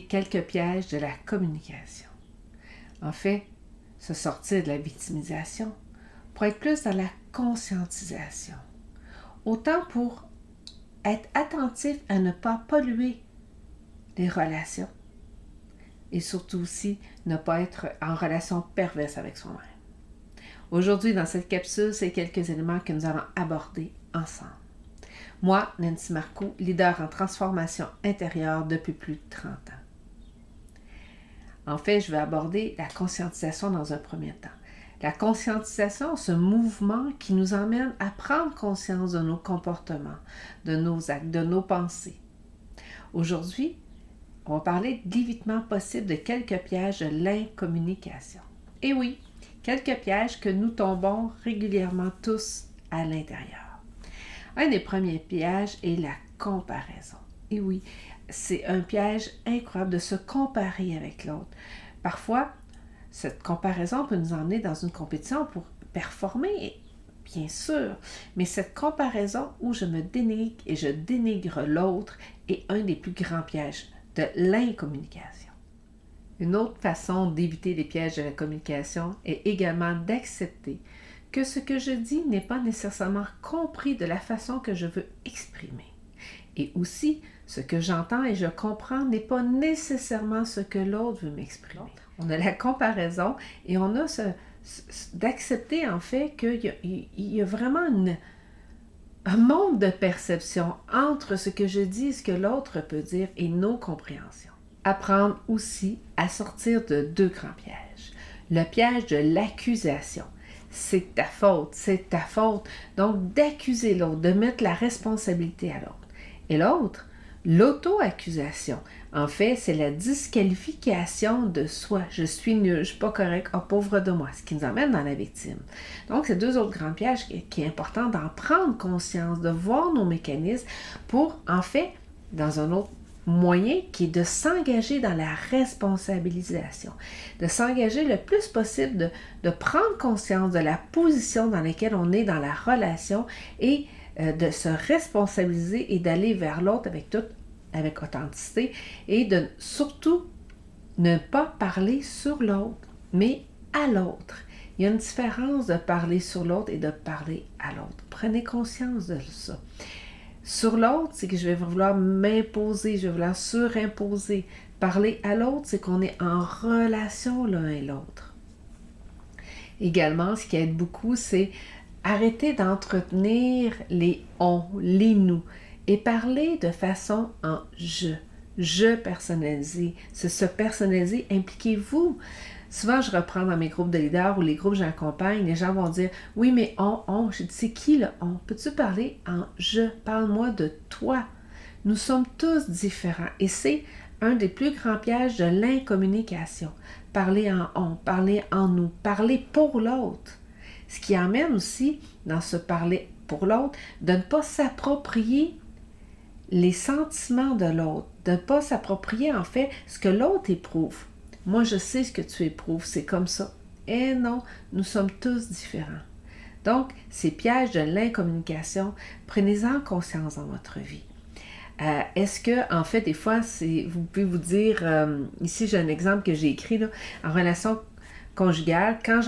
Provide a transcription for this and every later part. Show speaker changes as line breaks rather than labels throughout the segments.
quelques pièges de la communication. En fait, se sortir de la victimisation pour être plus dans la conscientisation. Autant pour être attentif à ne pas polluer les relations et surtout aussi ne pas être en relation perverse avec soi-même. Aujourd'hui, dans cette capsule, c'est quelques éléments que nous allons aborder ensemble. Moi, Nancy Marcoux, leader en transformation intérieure depuis plus de 30 ans. En fait, je vais aborder la conscientisation dans un premier temps. La conscientisation, ce mouvement qui nous emmène à prendre conscience de nos comportements, de nos actes, de nos pensées. Aujourd'hui, on va parler de l'évitement possible de quelques pièges de l'incommunication. Et oui, quelques pièges que nous tombons régulièrement tous à l'intérieur. Un des premiers pièges est la comparaison. Et oui, c'est un piège incroyable de se comparer avec l'autre. Parfois, cette comparaison peut nous emmener dans une compétition pour performer, bien sûr, mais cette comparaison où je me dénigre et je dénigre l'autre est un des plus grands pièges de l'incommunication. Une autre façon d'éviter les pièges de la communication est également d'accepter que ce que je dis n'est pas nécessairement compris de la façon que je veux exprimer. Et aussi, ce que j'entends et je comprends n'est pas nécessairement ce que l'autre veut m'exprimer. On a la comparaison et on a d'accepter en fait qu'il y a vraiment un monde de perception entre ce que je dis et ce que l'autre peut dire et nos compréhensions. Apprendre aussi à sortir de deux grands pièges. Le piège de l'accusation. C'est ta faute, c'est ta faute. Donc, d'accuser l'autre, de mettre la responsabilité à l'autre. Et l'autre, l'auto-accusation. En fait, c'est la disqualification de soi. Je suis nul, je ne suis pas correct, oh pauvre de moi, ce qui nous emmène dans la victime. Donc, c'est deux autres grands pièges qui est important d'en prendre conscience, de voir nos mécanismes pour, en fait, dans un autre moyen qui est de s'engager dans la responsabilisation, de s'engager le plus possible, de prendre conscience de la position dans laquelle on est dans la relation et de se responsabiliser et d'aller vers l'autre avec authenticité et de surtout ne pas parler sur l'autre, mais à l'autre. Il y a une différence de parler sur l'autre et de parler à l'autre. Prenez conscience de ça. Sur l'autre, c'est que je vais vouloir m'imposer, je vais vouloir surimposer. Parler à l'autre, c'est qu'on est en relation l'un et l'autre. Également, ce qui aide beaucoup, c'est arrêter d'entretenir les on, les nous et parler de façon en je personnalisé. C'est se personnaliser, impliquez-vous. Souvent, je reprends dans mes groupes de leaders ou les groupes que j'accompagne, les gens vont dire « Oui, mais on. » Je dis « C'est qui le on? Peux-tu parler en je? Parle-moi de toi. » Nous sommes tous différents et c'est un des plus grands pièges de l'incommunication. Parler en on, parler en nous, parler pour l'autre. Ce qui amène aussi, dans ce parler pour l'autre, de ne pas s'approprier les sentiments de l'autre, de ne pas s'approprier en fait ce que l'autre éprouve. Moi, je sais ce que tu éprouves, c'est comme ça. Et non, nous sommes tous différents. Donc, ces pièges de l'incommunication, prenez-en conscience dans votre vie. Est-ce que, en fait, des fois, vous pouvez vous dire, ici j'ai un exemple que j'ai écrit, là, en relation conjugale, quand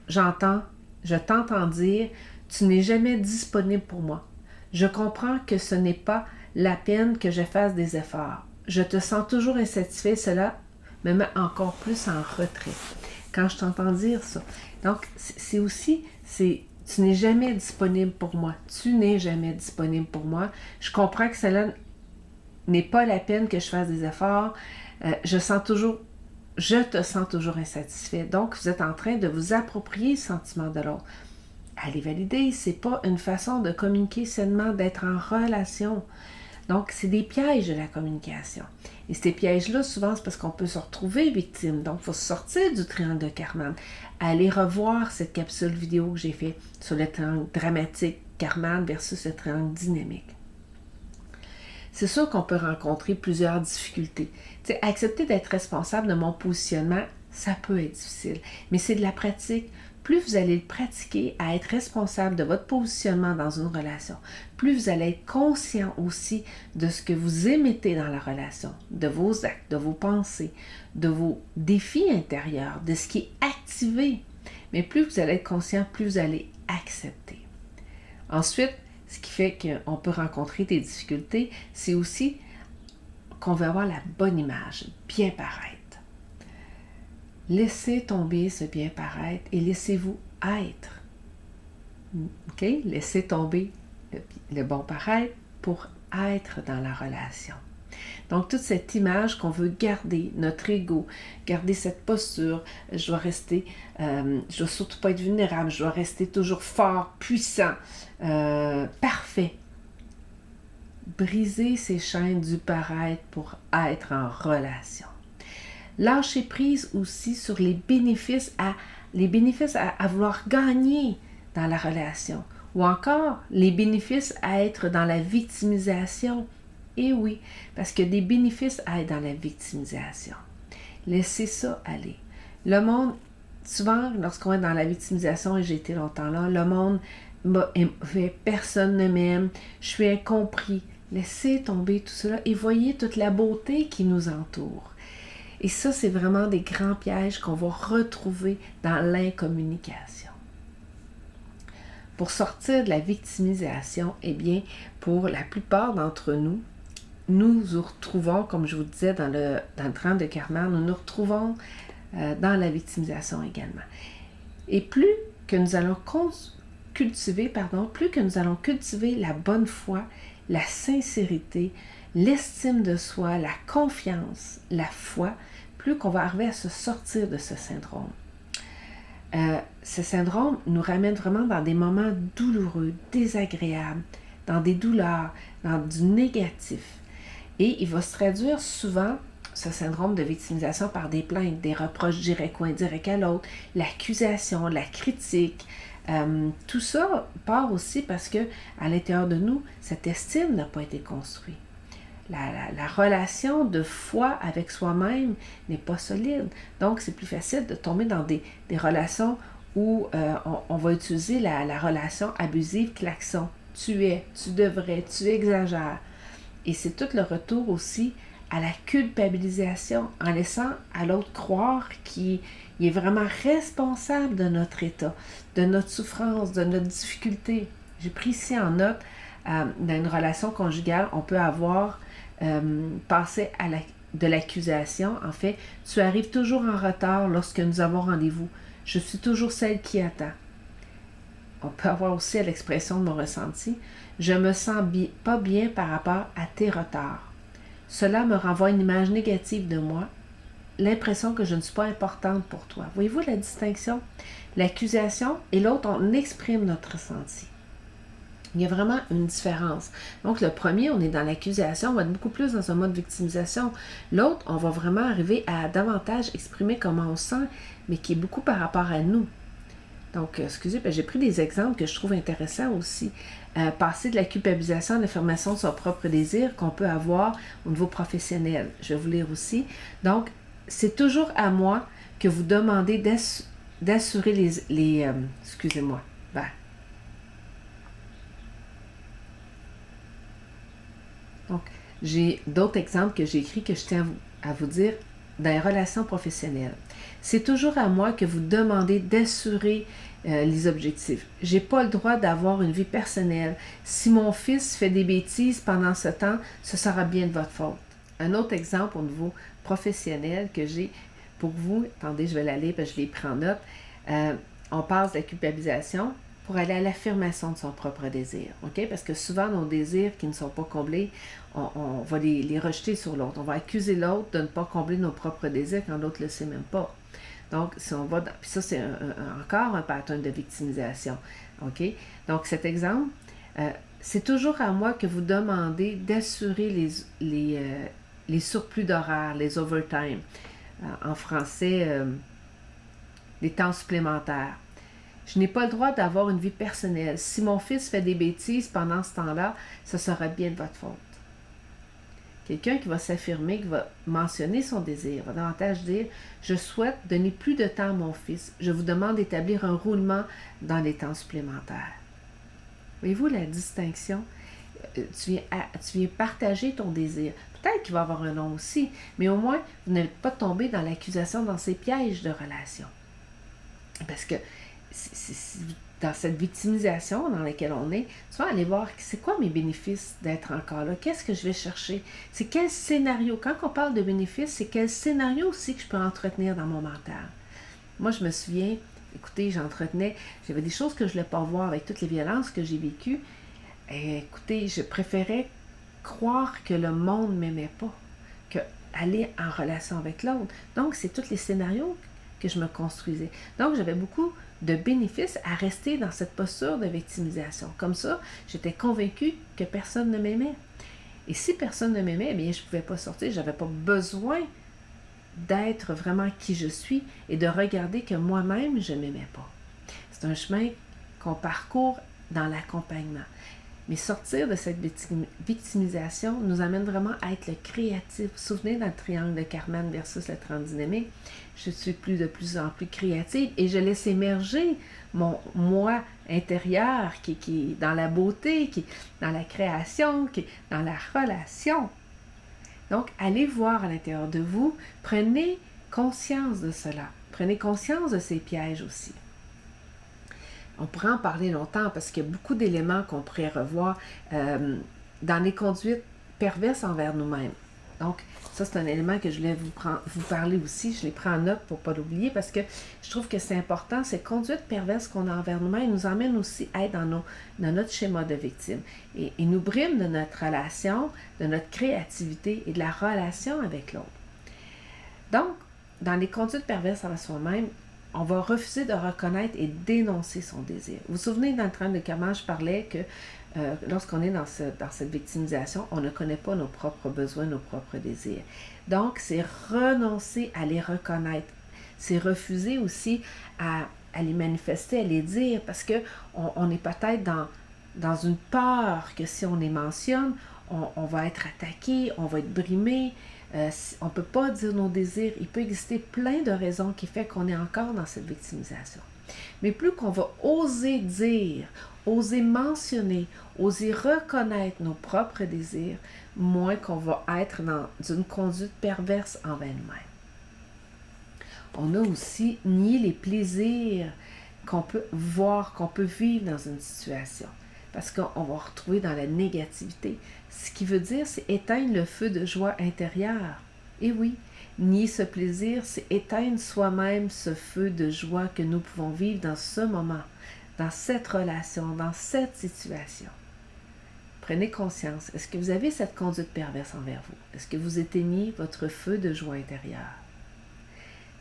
je t'entends dire, tu n'es jamais disponible pour moi. Je comprends que ce n'est pas la peine que je fasse des efforts. Je te sens toujours insatisfait, cela me met encore plus en retrait quand je t'entends dire ça. Donc, c'est aussi, tu n'es jamais disponible pour moi. Tu n'es jamais disponible pour moi. Je comprends que cela n'est pas la peine que je fasse des efforts. Je te sens toujours insatisfait. Donc, vous êtes en train de vous approprier le sentiment de l'autre. Allez valider, c'est pas une façon de communiquer sainement, d'être en relation. Donc, c'est des pièges de la communication. Et ces pièges-là, souvent, c'est parce qu'on peut se retrouver victime. Donc, il faut sortir du triangle de Karman. Allez revoir cette capsule vidéo que j'ai faite sur le triangle dramatique Karman versus le triangle dynamique. C'est sûr qu'on peut rencontrer plusieurs difficultés. T'sais, accepter d'être responsable de mon positionnement, ça peut être difficile. Mais c'est de la pratique plus vous allez le pratiquer à être responsable de votre positionnement dans une relation, plus vous allez être conscient aussi de ce que vous émettez dans la relation, de vos actes, de vos pensées, de vos défis intérieurs, de ce qui est activé. Mais plus vous allez être conscient, plus vous allez accepter. Ensuite, ce qui fait qu'on peut rencontrer des difficultés, c'est aussi qu'on veut avoir la bonne image, bien paraître. Laissez tomber ce bien paraître et laissez-vous être. OK? Laissez tomber le bon paraître pour être dans la relation. Donc, toute cette image qu'on veut garder, notre ego, garder cette posture, je dois rester, je dois surtout pas être vulnérable, je dois rester toujours fort, puissant, parfait. Briser ces chaînes du paraître pour être en relation. Lâcher prise aussi sur les bénéfices à vouloir gagner dans la relation, ou encore les bénéfices à être dans la victimisation. Et oui, parce qu'il y a des bénéfices à être dans la victimisation. Laissez ça aller. Le monde, souvent, lorsqu'on est dans la victimisation, et j'ai été longtemps là, le monde fait personne ne m'aime, je suis incompris. Laissez tomber tout cela et voyez toute la beauté qui nous entoure. Et ça, c'est vraiment des grands pièges qu'on va retrouver dans l'incommunication. Pour sortir de la victimisation, eh bien, pour la plupart d'entre nous, nous nous retrouvons, comme je vous disais dans le drame de Karman, nous nous retrouvons dans la victimisation également. Et plus que nous allons cultiver la bonne foi, la sincérité, l'estime de soi, la confiance, la foi, plus qu'on va arriver à se sortir de ce syndrome. Ce syndrome nous ramène vraiment dans des moments douloureux, désagréables, dans des douleurs, dans du négatif. Et il va se traduire souvent, ce syndrome de victimisation, par des plaintes, des reproches directs ou indirects à l'autre, l'accusation, la critique. Tout ça part aussi parce que à l'intérieur de nous, cette estime n'a pas été construite. La relation de foi avec soi-même n'est pas solide. Donc, c'est plus facile de tomber dans des relations où on va utiliser la relation abusive klaxon. Tu es, tu devrais, tu exagères. Et c'est tout le retour aussi à la culpabilisation, en laissant à l'autre croire qu'il est vraiment responsable de notre état, de notre souffrance, de notre difficulté. J'ai pris ici en note, dans une relation conjugale, on peut avoir passé de l'accusation. En fait, tu arrives toujours en retard lorsque nous avons rendez-vous. Je suis toujours celle qui attend. On peut avoir aussi l'expression de mon ressenti. Je me sens pas bien par rapport à tes retards. Cela me renvoie une image négative de moi, l'impression que je ne suis pas importante pour toi. Voyez-vous la distinction? L'accusation et l'autre, on exprime notre ressenti. Il y a vraiment une différence. Donc, le premier, on est dans l'accusation, on va être beaucoup plus dans un mode victimisation. L'autre, on va vraiment arriver à davantage exprimer comment on se sent, mais qui est beaucoup par rapport à nous. Donc, excusez, j'ai pris des exemples que je trouve intéressants aussi. Passer de la culpabilisation à l'affirmation de son propre désir qu'on peut avoir au niveau professionnel. Je vais vous lire aussi. Donc, c'est toujours à moi que vous demandez d'assurer les excusez-moi. Donc, j'ai d'autres exemples que j'ai écrits que je tiens à vous dire dans les relations professionnelles. C'est toujours à moi que vous demandez d'assurer les objectifs. Je n'ai pas le droit d'avoir une vie personnelle. Si mon fils fait des bêtises pendant ce temps, ce sera bien de votre faute. Un autre exemple au niveau professionnel que j'ai pour vous, attendez, je vais l'aller parce que je l'ai pris en note. On passe de la culpabilisation pour aller à l'affirmation de son propre désir. Okay? Parce que souvent, nos désirs qui ne sont pas comblés, on va les rejeter sur l'autre. On va accuser l'autre de ne pas combler nos propres désirs quand l'autre ne le sait même pas. Donc, si on va puis ça, c'est encore un pattern de victimisation. Okay? Donc, cet exemple, c'est toujours à moi que vous demandez d'assurer les surplus d'horaires, les overtime. En français, les temps supplémentaires. Je n'ai pas le droit d'avoir une vie personnelle. Si mon fils fait des bêtises pendant ce temps-là, ce sera bien de votre faute. Quelqu'un qui va s'affirmer, qui va mentionner son désir, va davantage dire « Je souhaite donner plus de temps à mon fils. Je vous demande d'établir un roulement dans les temps supplémentaires. » Voyez-vous la distinction? Tu viens partager ton désir. Peut-être qu'il va avoir un nom aussi, mais au moins, vous n'êtes pas tombé dans l'accusation, dans ces pièges de relation. Parce que dans cette victimisation dans laquelle on est, tu vas aller voir c'est quoi mes bénéfices d'être encore là, qu'est-ce que je vais chercher, c'est quel scénario, quand on parle de bénéfices, c'est quel scénario aussi que je peux entretenir dans mon mental. Moi, je me souviens, écoutez, j'avais des choses que je ne voulais pas voir avec toutes les violences que j'ai vécues. Et écoutez, je préférais croire que le monde ne m'aimait pas que aller en relation avec l'autre. Donc, c'est tous les scénarios que je me construisais. Donc, j'avais beaucoup de bénéfices à rester dans cette posture de victimisation. Comme ça, j'étais convaincue que personne ne m'aimait. Et si personne ne m'aimait, eh bien, je ne pouvais pas sortir, je n'avais pas besoin d'être vraiment qui je suis et de regarder que moi-même, je ne m'aimais pas. C'est un chemin qu'on parcourt dans l'accompagnement. Mais sortir de cette victimisation nous amène vraiment à être le créatif. Vous vous souvenez dans le triangle de Karman versus le triangle dynamique? Je suis de plus en plus créative et je laisse émerger mon moi intérieur qui est dans la beauté, qui est dans la création, qui est dans la relation. Donc, allez voir à l'intérieur de vous, prenez conscience de cela. Prenez conscience de ces pièges aussi. On pourrait en parler longtemps parce qu'il y a beaucoup d'éléments qu'on pourrait revoir dans les conduites perverses envers nous-mêmes. Donc, ça, c'est un élément que je voulais vous parler aussi. Je l'ai pris en note pour ne pas l'oublier parce que je trouve que c'est important. Ces conduites perverses qu'on a envers nous-mêmes nous emmènent aussi à être dans notre schéma de victime. Et nous briment de notre relation, de notre créativité et de la relation avec l'autre. Donc, dans les conduites perverses envers soi-même, on va refuser de reconnaître et dénoncer son désir. Vous vous souvenez, dans le train de Karman, je parlais que lorsqu'on est dans cette victimisation, on ne connaît pas nos propres besoins, nos propres désirs. Donc, c'est renoncer à les reconnaître. C'est refuser aussi à les manifester, à les dire, parce qu'on est peut-être dans une peur que si on les mentionne, on va être attaqué, on va être brimé. On ne peut pas dire nos désirs. Il peut exister plein de raisons qui font qu'on est encore dans cette victimisation. Mais plus qu'on va oser dire, oser mentionner, oser reconnaître nos propres désirs, moins qu'on va être dans une conduite perverse envers nous-mêmes. On a aussi nié les plaisirs qu'on peut voir, qu'on peut vivre dans une situation. Parce qu'on va retrouver dans la négativité. Ce qui veut dire, c'est éteindre le feu de joie intérieure. Et oui, nier ce plaisir, c'est éteindre soi-même ce feu de joie que nous pouvons vivre dans ce moment, dans cette relation, dans cette situation. Prenez conscience. Est-ce que vous avez cette conduite perverse envers vous? Est-ce que vous éteignez votre feu de joie intérieure?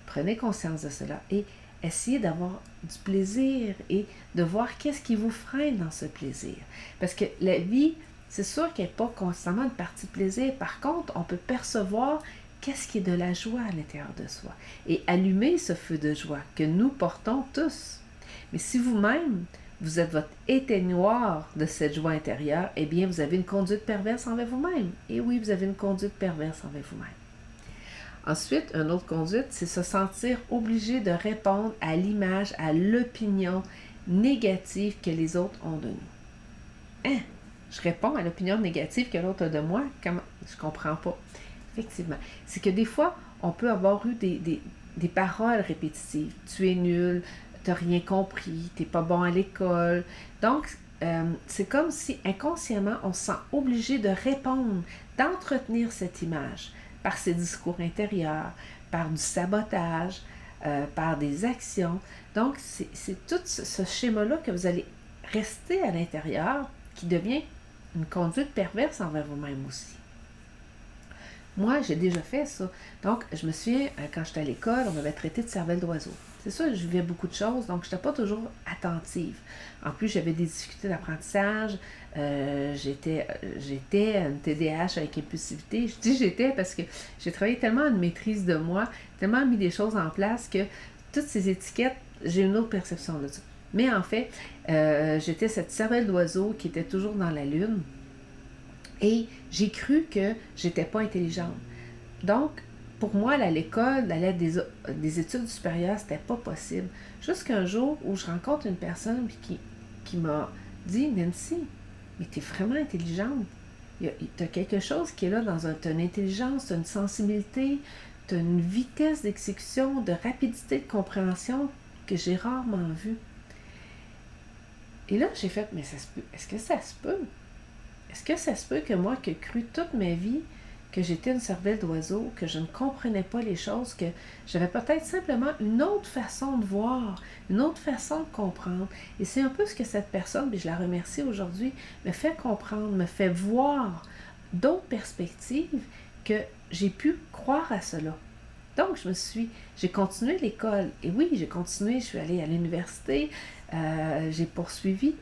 Prenez conscience de cela et essayez d'avoir du plaisir et de voir qu'est-ce qui vous freine dans ce plaisir. Parce que la vie, c'est sûr qu'elle n'est pas constamment une partie de plaisir. Par contre, on peut percevoir qu'est-ce qui est de la joie à l'intérieur de soi et allumer ce feu de joie que nous portons tous. Mais si vous-même, vous êtes votre éteignoir de cette joie intérieure, eh bien, vous avez une conduite perverse envers vous-même. Et oui, vous avez une conduite perverse envers vous-même. Ensuite, une autre conduite, c'est se sentir obligé de répondre à l'image, à l'opinion négative que les autres ont de nous. Hein? Je réponds à l'opinion négative que l'autre a de moi? Comment? Je comprends pas. Effectivement. C'est que des fois, on peut avoir eu des paroles répétitives. Tu es nul, tu n'as rien compris, tu n'es pas bon à l'école. Donc, c'est comme si inconsciemment, on se sent obligé de répondre, d'entretenir cette image par ses discours intérieurs, par du sabotage, par des actions. Donc, c'est tout ce schéma-là que vous allez rester à l'intérieur qui devient une conduite perverse envers vous-même aussi. Moi, j'ai déjà fait ça. Donc, je me souviens, quand j'étais à l'école, on m'avait traité de cervelle d'oiseau. C'est ça, je vivais beaucoup de choses, donc je n'étais pas toujours attentive. En plus, j'avais des difficultés d'apprentissage. J'étais une TDAH avec impulsivité. Je dis j'étais parce que j'ai travaillé tellement en maîtrise de moi, tellement mis des choses en place que toutes ces étiquettes, j'ai une autre perception de ça. Mais en fait, j'étais cette cervelle d'oiseau qui était toujours dans la lune. Et j'ai cru que j'étais pas intelligente. Donc, pour moi, aller à l'école, d'aller à des études supérieures, c'était pas possible. Jusqu'un jour où je rencontre une personne qui m'a dit, Nancy, mais tu es vraiment intelligente. Tu as quelque chose qui est là tu as une intelligence, tu as une sensibilité, tu as une vitesse d'exécution, de rapidité de compréhension que j'ai rarement vue. Et là, j'ai fait, mais ça se peut. Est-ce que ça se peut? Est-ce que ça se peut que moi, qui ai cru toute ma vie que j'étais une cervelle d'oiseau, que je ne comprenais pas les choses, que j'avais peut-être simplement une autre façon de voir, une autre façon de comprendre. Et c'est un peu ce que cette personne, puis je la remercie aujourd'hui, me fait comprendre, me fait voir d'autres perspectives que j'ai pu croire à cela. Donc, j'ai continué l'école. Et oui, j'ai continué, je suis allée à l'université, j'ai poursuivi.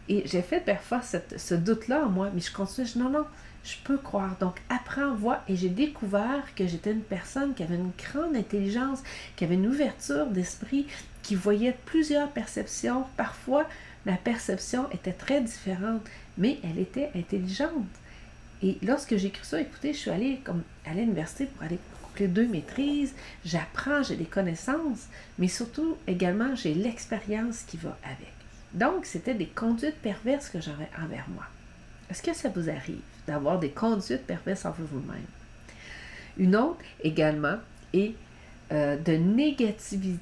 Et j'ai fait parfois ce doute-là en moi, mais je continue, non, je peux croire. Donc, apprends, vois. Et j'ai découvert que j'étais une personne qui avait une grande intelligence, qui avait une ouverture d'esprit, qui voyait plusieurs perceptions. Parfois, ma perception était très différente, mais elle était intelligente. Et lorsque j'ai cru ça, écoutez, je suis allée à l'université pour aller boucler 2 maîtrises, j'apprends, j'ai des connaissances, mais surtout, également, j'ai l'expérience qui va avec. Donc, c'était des conduites perverses que j'avais envers moi. Est-ce que ça vous arrive d'avoir des conduites perverses envers vous-même? Une autre, également, est de négativer,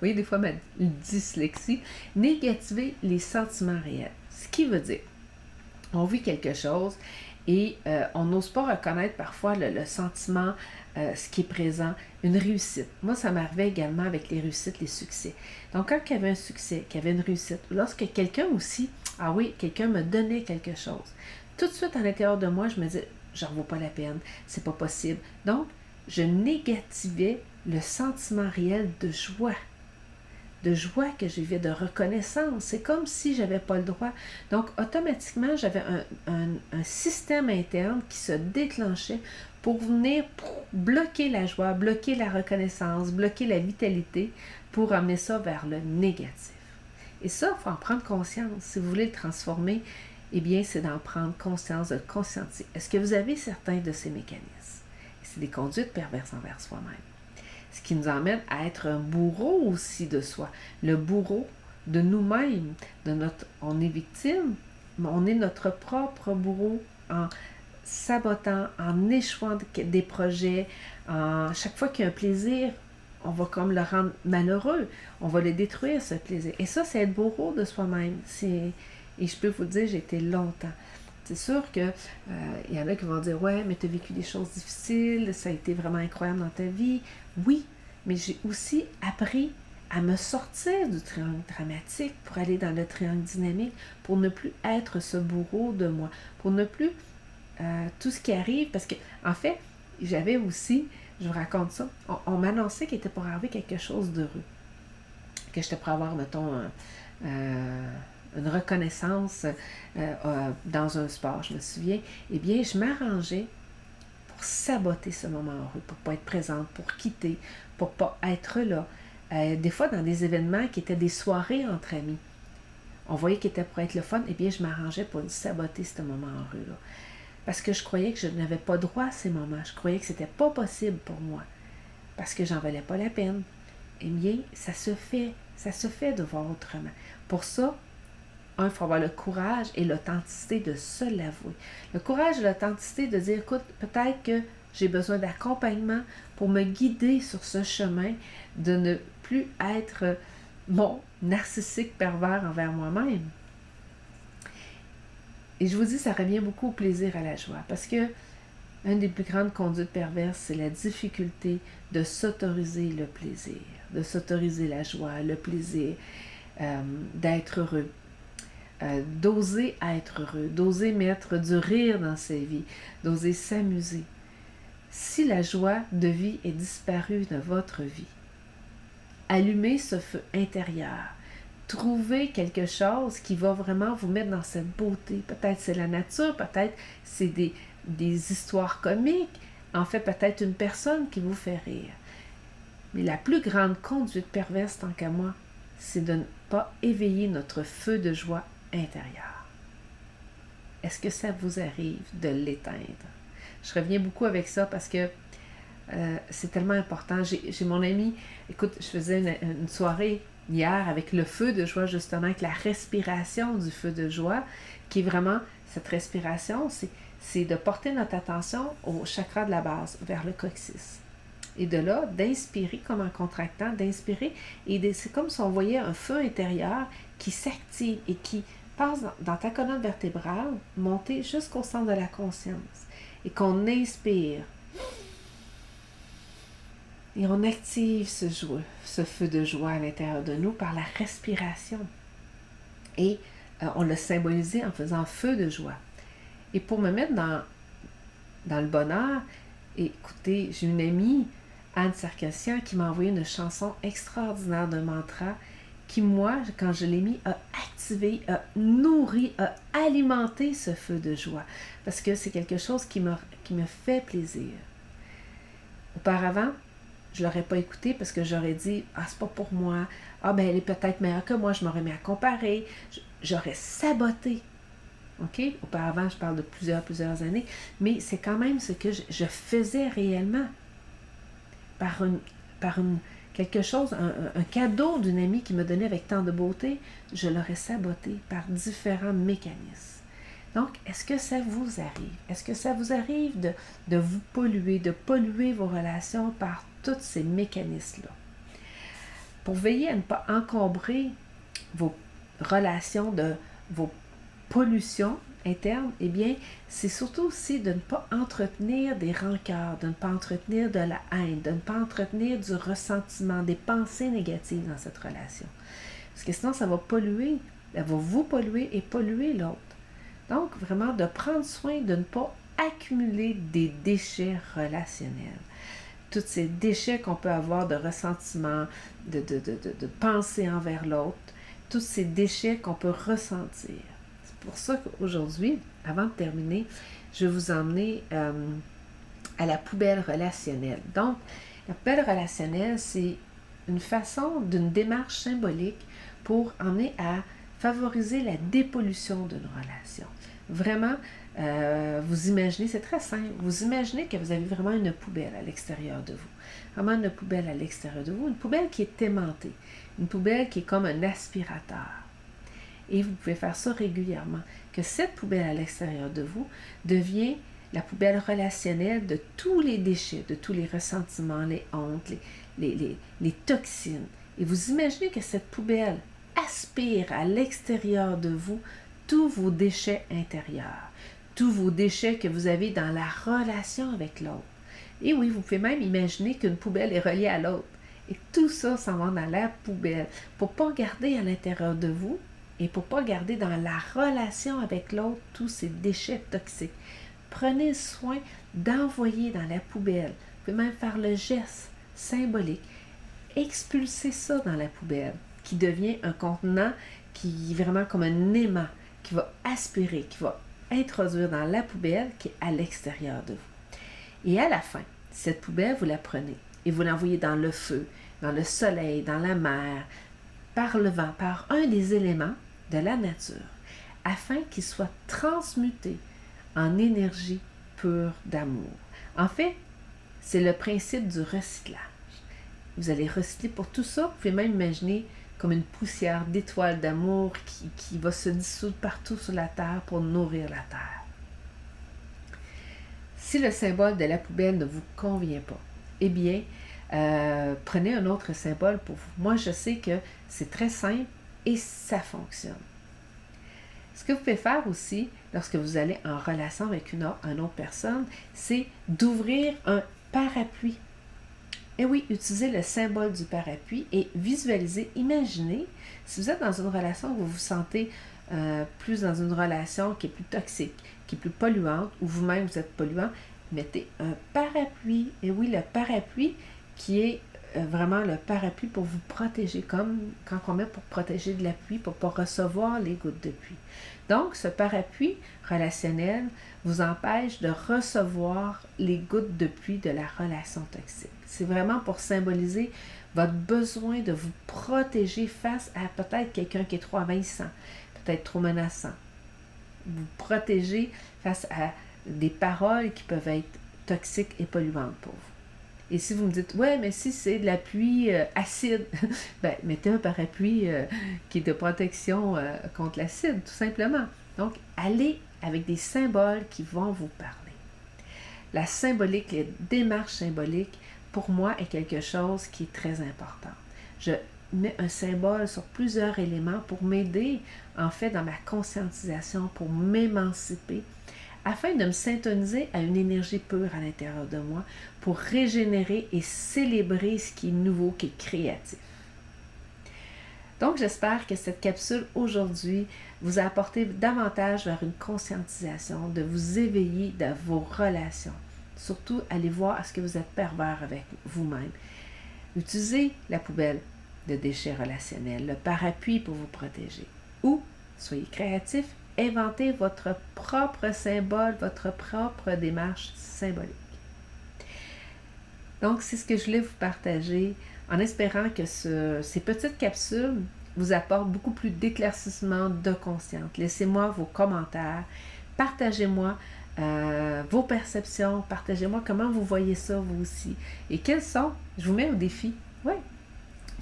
oui, des fois ma dyslexie, négativer les sentiments réels. Ce qui veut dire, on vit quelque chose et on n'ose pas reconnaître parfois le sentiment, ce qui est présent, une réussite. Moi, ça m'arrivait également avec les réussites, les succès. Donc, quand il y avait un succès, qu'il y avait une réussite, lorsque quelqu'un aussi, quelqu'un me donnait quelque chose, tout de suite à l'intérieur de moi, je me disais, j'en vaux pas la peine, c'est pas possible. Donc, je négativais le sentiment réel de joie que je vivais, de reconnaissance. C'est comme si je n'avais pas le droit. Donc, automatiquement, j'avais un système interne qui se déclenchait pour venir bloquer la joie, bloquer la reconnaissance, bloquer la vitalité, pour amener ça vers le négatif. Et ça, il faut en prendre conscience. Si vous voulez le transformer, eh bien, c'est d'en prendre conscience, de le conscientiser. Est-ce que vous avez certains de ces mécanismes? C'est des conduites perverses envers soi-même. Ce qui nous emmène à être un bourreau aussi de soi. Le bourreau de nous-mêmes. On est victime, mais on est notre propre bourreau en sabotant, en échouant des projets. Chaque fois qu'il y a un plaisir, on va comme le rendre malheureux. On va le détruire, ce plaisir. Et ça, c'est être bourreau de soi-même. Et je peux vous le dire, j'ai été longtemps. C'est sûr qu'il y en a qui vont dire « Ouais, mais tu as vécu des choses difficiles, ça a été vraiment incroyable dans ta vie. » Oui, mais j'ai aussi appris à me sortir du triangle dramatique pour aller dans le triangle dynamique, pour ne plus être ce bourreau de moi, pour ne plus tout ce qui arrive, parce que en fait, j'avais aussi, je vous raconte ça, on m'annonçait qu'il était pour arriver quelque chose d'heureux, que j'étais pour avoir, mettons, une reconnaissance dans un sport, je me souviens, eh bien, je m'arrangeais pour saboter ce moment heureux, pour ne pas être présente, pour quitter, pour ne pas être là. Des fois, dans des événements qui étaient des soirées entre amis, on voyait qu'ils étaient pour être le fun, eh bien, je m'arrangeais pour saboter ce moment heureux-là. Parce que je croyais que je n'avais pas droit à ces moments. Je croyais que c'était pas possible pour moi. Parce que j'en valais pas la peine. Eh bien, ça se fait de voir autrement. Pour ça, il faut avoir le courage et l'authenticité de se l'avouer. Le courage et l'authenticité de dire, écoute, peut-être que j'ai besoin d'accompagnement pour me guider sur ce chemin, de ne plus être mon narcissique pervers envers moi-même. Et je vous dis, ça revient beaucoup au plaisir, à la joie, parce que une des plus grandes conduites perverses, c'est la difficulté de s'autoriser le plaisir, de s'autoriser la joie, le plaisir, d'être heureux. D'oser être heureux, d'oser mettre du rire dans sa vie, d'oser s'amuser. Si la joie de vie est disparue de votre vie, allumez ce feu intérieur. Trouvez quelque chose qui va vraiment vous mettre dans cette beauté. Peut-être c'est la nature, peut-être c'est des histoires comiques, en fait peut-être une personne qui vous fait rire. Mais la plus grande conduite perverse, tant qu'à moi, c'est de ne pas éveiller notre feu de joie intérieur. est-ce que ça vous arrive de l'éteindre? Je reviens beaucoup avec ça parce que c'est tellement important. J'ai mon ami, écoute, je faisais une soirée hier avec le feu de joie, justement, avec la respiration du feu de joie, qui est vraiment, cette respiration, c'est de porter notre attention au chakra de la base, vers le coccyx. Et de là, d'inspirer comme en contractant, d'inspirer, et c'est comme si on voyait un feu intérieur qui s'active et qui passe dans ta colonne vertébrale, monter jusqu'au centre de la conscience. Et qu'on inspire. Et on active ce feu de joie à l'intérieur de nous par la respiration. Et on l'a symbolisé en faisant feu de joie. Et pour me mettre dans le bonheur, écoutez, j'ai une amie, Anne Sarkassian, qui m'a envoyé une chanson extraordinaire d'un mantra qui, moi, quand je l'ai mis, a activé, a nourri, a alimenté ce feu de joie. Parce que c'est quelque chose qui me fait plaisir. Auparavant, je ne l'aurais pas écouté parce que j'aurais dit « Ah, c'est pas pour moi. Ah, ben elle est peut-être meilleure que moi. » Je m'aurais mis à comparer. J'aurais saboté. OK? Auparavant, je parle de plusieurs années. Mais c'est quand même ce que je faisais réellement. Par quelque chose, un cadeau d'une amie qui me donnait avec tant de beauté, je l'aurais saboté par différents mécanismes. Donc, est-ce que ça vous arrive? Est-ce que ça vous arrive de vous polluer, de polluer vos relations par tous ces mécanismes-là? Pour veiller à ne pas encombrer vos relations de vos pollutions internes, eh bien, c'est surtout aussi de ne pas entretenir des rancœurs, de ne pas entretenir de la haine, de ne pas entretenir du ressentiment, des pensées négatives dans cette relation. Parce que sinon, ça va polluer, ça va vous polluer et polluer l'autre. Donc, vraiment, de prendre soin de ne pas accumuler des déchets relationnels. Tous ces déchets qu'on peut avoir de ressentiment, de pensée envers l'autre, tous ces déchets qu'on peut ressentir. C'est pour ça qu'aujourd'hui, avant de terminer, je vais vous emmener à la poubelle relationnelle. Donc, la poubelle relationnelle, c'est une façon d'une démarche symbolique pour emmener à favoriser la dépollution d'une relation. Vraiment, vous imaginez, c'est très simple, vous imaginez que vous avez vraiment une poubelle à l'extérieur de vous. Vraiment une poubelle à l'extérieur de vous, une poubelle qui est aimantée, une poubelle qui est comme un aspirateur. Et vous pouvez faire ça régulièrement, que cette poubelle à l'extérieur de vous devient la poubelle relationnelle de tous les déchets, de tous les ressentiments, les hontes, les toxines. Et vous imaginez que cette poubelle aspire à l'extérieur de vous tous vos déchets intérieurs, tous vos déchets que vous avez dans la relation avec l'autre. Et oui, vous pouvez même imaginer qu'une poubelle est reliée à l'autre. Et tout ça s'en va dans la poubelle pour ne pas garder à l'intérieur de vous et pour ne pas garder dans la relation avec l'autre tous ces déchets toxiques. Prenez soin d'envoyer dans la poubelle. Vous pouvez même faire le geste symbolique. Expulsez ça dans la poubelle, qui devient un contenant qui est vraiment comme un aimant, qui va aspirer, qui va introduire dans la poubelle qui est à l'extérieur de vous. Et à la fin, cette poubelle, vous la prenez et vous l'envoyez dans le feu, dans le soleil, dans la mer, par le vent, par un des éléments de la nature, afin qu'il soit transmuté en énergie pure d'amour. En fait, c'est le principe du recyclage. Vous allez recycler pour tout ça. Vous pouvez même imaginer comme une poussière d'étoiles d'amour qui va se dissoudre partout sur la terre pour nourrir la terre. Si le symbole de la poubelle ne vous convient pas, eh bien, prenez un autre symbole pour vous. Moi, je sais que c'est très simple et ça fonctionne. Ce que vous pouvez faire aussi, lorsque vous allez en relation avec une autre personne, c'est d'ouvrir un parapluie. Et oui, utilisez le symbole du parapluie et visualisez, imaginez, si vous êtes dans une relation où vous vous sentez plus dans une relation qui est plus toxique, qui est plus polluante, ou vous-même vous êtes polluant, mettez un parapluie. Et oui, le parapluie qui est vraiment le parapluie pour vous protéger, comme quand on met pour protéger de la pluie, pour ne pas recevoir les gouttes de pluie. Donc, ce parapluie relationnel vous empêche de recevoir les gouttes de pluie de la relation toxique. C'est vraiment pour symboliser votre besoin de vous protéger face à peut-être quelqu'un qui est trop envahissant, peut-être trop menaçant. vous protéger face à des paroles qui peuvent être toxiques et polluantes pour vous. Et si vous me dites, ouais, mais si c'est de la pluie acide, ben, mettez un parapluie qui est de protection contre l'acide, tout simplement. Donc, allez avec des symboles qui vont vous parler. La symbolique, les démarches symboliques, pour moi, est quelque chose qui est très important. Je mets un symbole sur plusieurs éléments pour m'aider, en fait, dans ma conscientisation, pour m'émanciper, afin de me syntoniser à une énergie pure à l'intérieur de moi, pour régénérer et célébrer ce qui est nouveau, qui est créatif. Donc, j'espère que cette capsule aujourd'hui vous a apporté davantage vers une conscientisation, de vous éveiller dans vos relations. Surtout, allez voir est-ce que vous êtes pervers avec vous-même. Utilisez la poubelle de déchets relationnels, le parapluie pour vous protéger. Ou, soyez créatif, inventez votre propre symbole, votre propre démarche symbolique. Donc, c'est ce que je voulais vous partager en espérant que ces petites capsules vous apportent beaucoup plus d'éclaircissement de conscience. Laissez-moi vos commentaires, partagez-moi vos perceptions, partagez-moi comment vous voyez ça vous aussi. Et quels sont, je vous mets au défi, oui,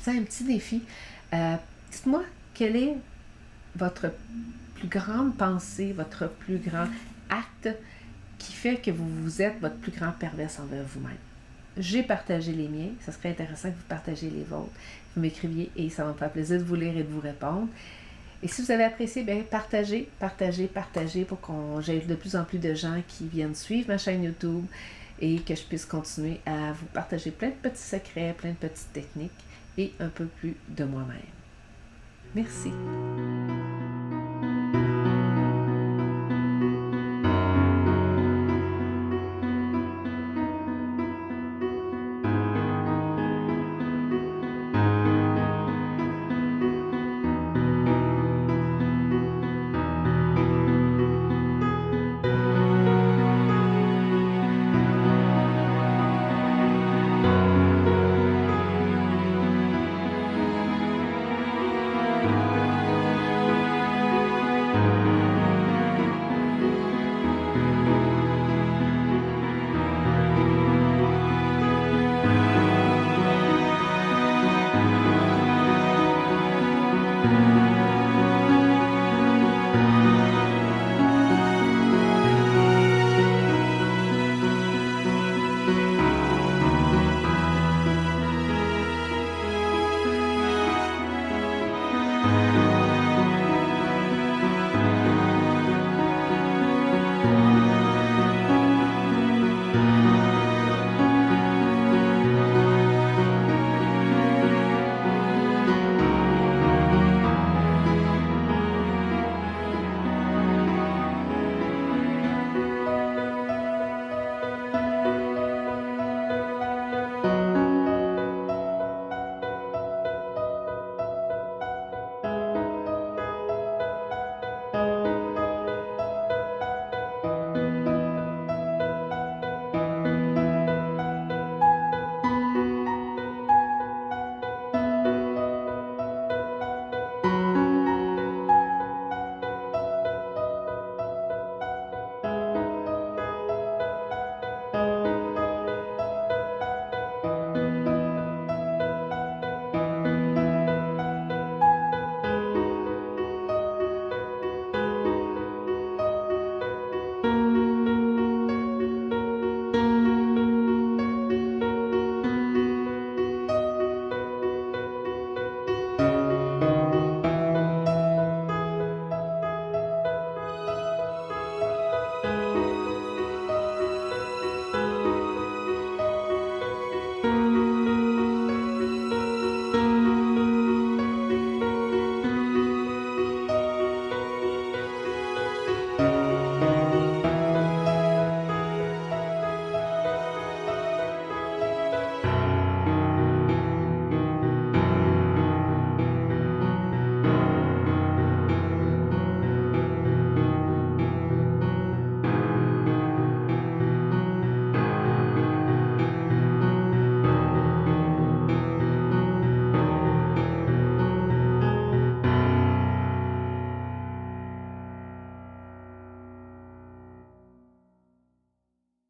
c'est un petit défi. Dites-moi quel est votre plus grande pensée, votre plus grand acte qui fait que vous êtes votre plus grand perverse envers vous-même. J'ai partagé les miens, ça serait intéressant que vous partagiez les vôtres. Vous m'écriviez et ça va me faire plaisir de vous lire et de vous répondre. Et si vous avez apprécié, bien partagez pour qu'on j'aie de plus en plus de gens qui viennent suivre ma chaîne YouTube et que je puisse continuer à vous partager plein de petits secrets, plein de petites techniques et un peu plus de moi-même. Merci.